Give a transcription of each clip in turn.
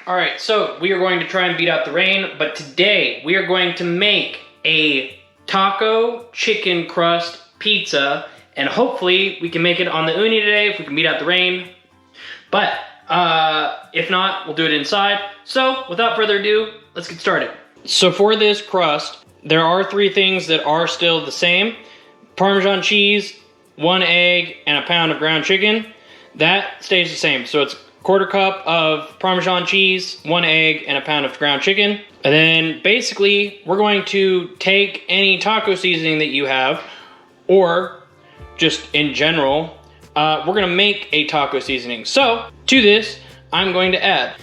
All right, so we are going to try and beat out the rain, but today we are going to make a taco chicken crust pizza, and hopefully we can make it on the Ooni today if we can beat out the rain. But if not, we'll do it inside. So without further ado, let's get started. So for this crust, there are 3 things that are still the same. Parmesan cheese, 1 egg, and a pound of ground chicken. That stays the same. So it's 1/4 cup of Parmesan cheese, 1 egg, and a pound of ground chicken. And then basically, we're going to take any taco seasoning that you have, or just in general, we're gonna make a taco seasoning. So to this, I'm going to add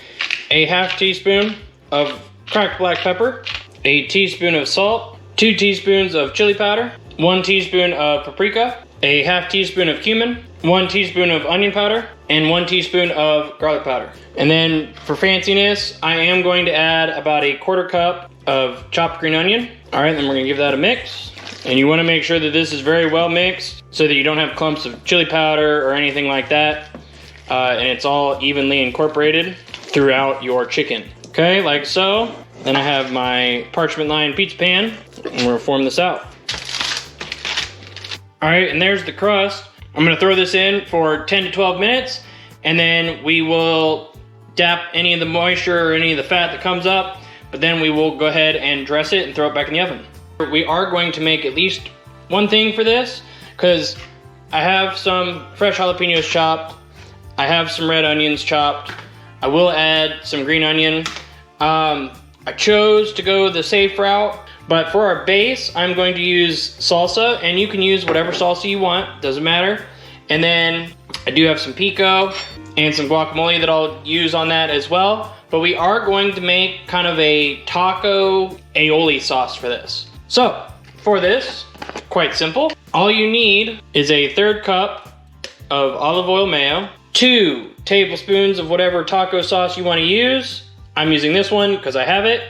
a 1/2 teaspoon of cracked black pepper, a teaspoon of salt, 2 teaspoons of chili powder, 1 teaspoon of paprika, a 1/2 teaspoon of cumin, 1 teaspoon of onion powder, and 1 teaspoon of garlic powder. And then for fanciness, I am going to add about a 1/4 cup of chopped green onion. All right, then we're gonna give that a mix. And you wanna make sure that this is very well mixed so that you don't have clumps of chili powder or anything like that. And it's all evenly incorporated throughout your chicken. Okay, like so. Then I have my parchment lined pizza pan, and we're gonna form this out. All right, and there's the crust. I'm gonna throw this in for 10 to 12 minutes, and then we will dap any of the moisture or any of the fat that comes up, but then we will go ahead and dress it and throw it back in the oven. We are going to make at least one thing for this, because I have some fresh jalapenos chopped, I have some red onions chopped, I will add some green onion. I chose to go the safe route, but for our base, I'm going to use salsa, and you can use whatever salsa you want, doesn't matter. And then I do have some pico and some guacamole that I'll use on that as well. But we are going to make kind of a taco aioli sauce for this. So for this, quite simple. All you need is a 1/3 cup of olive oil mayo, 2 tablespoons of whatever taco sauce you want to use. I'm using this one because I have it.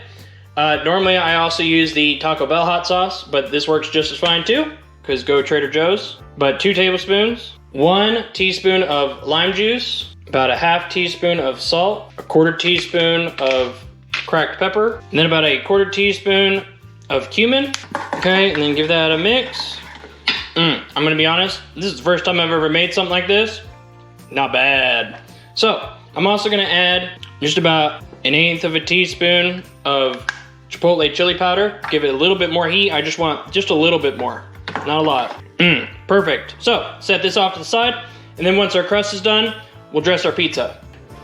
Normally I also use the Taco Bell hot sauce, but this works just as fine too, because go Trader Joe's. But 2 tablespoons, 1 teaspoon of lime juice, about a 1/2 teaspoon of salt, a 1/4 teaspoon of cracked pepper, and then about a 1/4 teaspoon of cumin. Okay, and then give that a mix. I'm gonna be honest, this is the first time I've ever made something like this. Not bad. So I'm also gonna add just about 1/8 of a teaspoon of chipotle chili powder. Give it a little bit more heat. I just want just a little bit more, not a lot. Perfect. So set this off to the side, and then once our crust is done, we'll dress our pizza.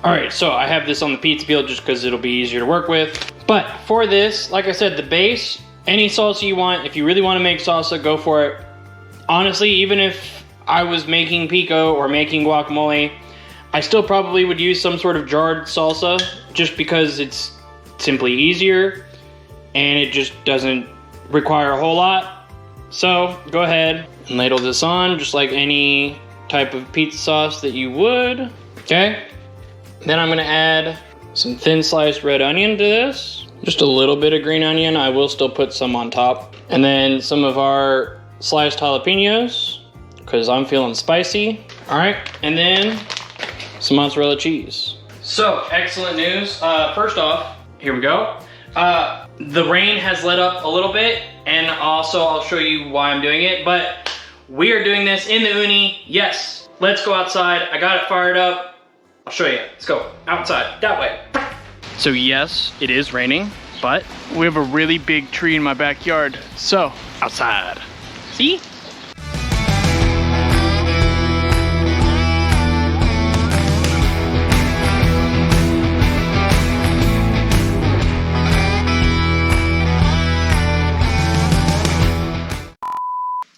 All right, so I have this on the pizza peel just because it'll be easier to work with. But for this, like I said, the base, any salsa you want. If you really want to make salsa, go for it. Honestly, even if I was making pico or making guacamole, I still probably would use some sort of jarred salsa just because it's simply easier and it just doesn't require a whole lot. So go ahead and ladle this on just like any type of pizza sauce that you would. Okay. Then I'm gonna add some thin sliced red onion to this. Just a little bit of green onion. I will still put some on top. And then some of our sliced jalapenos because I'm feeling spicy. All right, and then some mozzarella cheese. So, excellent news. First off, here we go. The rain has let up a little bit, and also I'll show you why I'm doing it, but we are doing this in the Ooni. Yes, let's go outside. I got it fired up. I'll show you. Let's go outside, that way. So yes, it is raining, but we have a really big tree in my backyard. So, outside. See?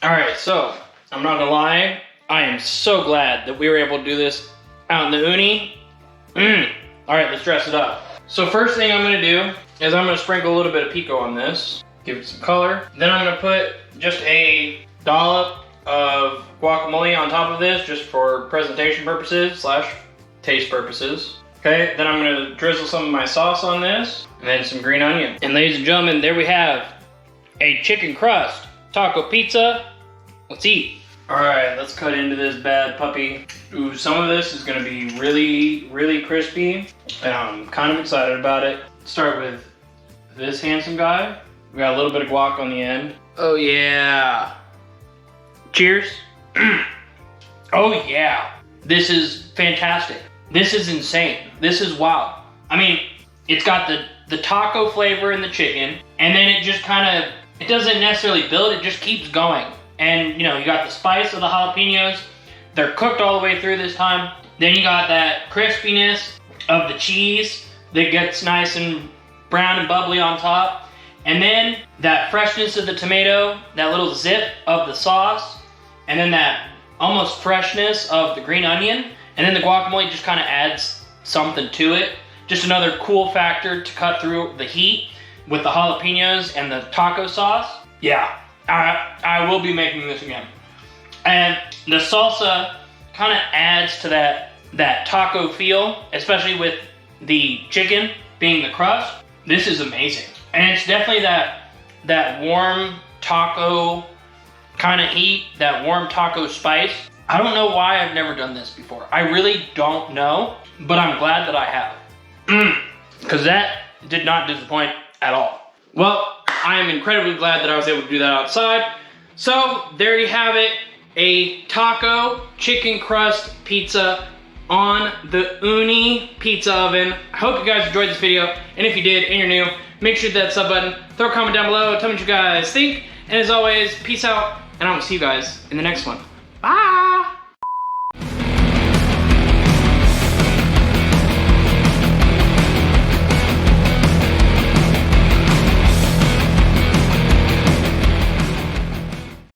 All right, so I'm not gonna lie, I am so glad that we were able to do this out in the Ooni. All right, let's dress it up. So first thing I'm gonna do is I'm gonna sprinkle a little bit of pico on this, give it some color. Then I'm gonna put just a dollop of guacamole on top of this, just for presentation purposes / taste purposes. Okay, then I'm gonna drizzle some of my sauce on this, and then some green onion. And ladies and gentlemen, there we have a chicken crust taco pizza. Let's eat. All right, let's cut into this bad puppy. Ooh, some of this is gonna be really, really crispy, and I'm kind of excited about it. Start with this handsome guy. We got a little bit of guac on the end. Oh yeah. Cheers. Oh yeah. This is fantastic. This is insane. This is wild. I mean, it's got the taco flavor in the chicken, and then it just kind of, it doesn't necessarily build, it just keeps going. And you know, you got the spice of the jalapenos. They're cooked all the way through this time. Then you got that crispiness of the cheese that gets nice and brown and bubbly on top. And then that freshness of the tomato, that little zip of the sauce, and then that almost freshness of the green onion. And then the guacamole just kind of adds something to it. Just another cool factor to cut through the heat with the jalapenos and the taco sauce. Yeah, I will be making this again. And the salsa kind of adds to that taco feel, especially with the chicken being the crust. This is amazing. And it's definitely that warm taco kind of heat, that warm taco spice. I don't know why I've never done this before. I really don't know, but I'm glad that I have. Because that did not disappoint at all. Well, I am incredibly glad that I was able to do that outside. So there you have it, a taco chicken crust pizza on the Ooni pizza oven. I hope you guys enjoyed this video, and if you did and you're new, make sure to hit that sub button, throw a comment down below, tell me what you guys think, and as always, peace out, and I will see you guys in the next one. Bye!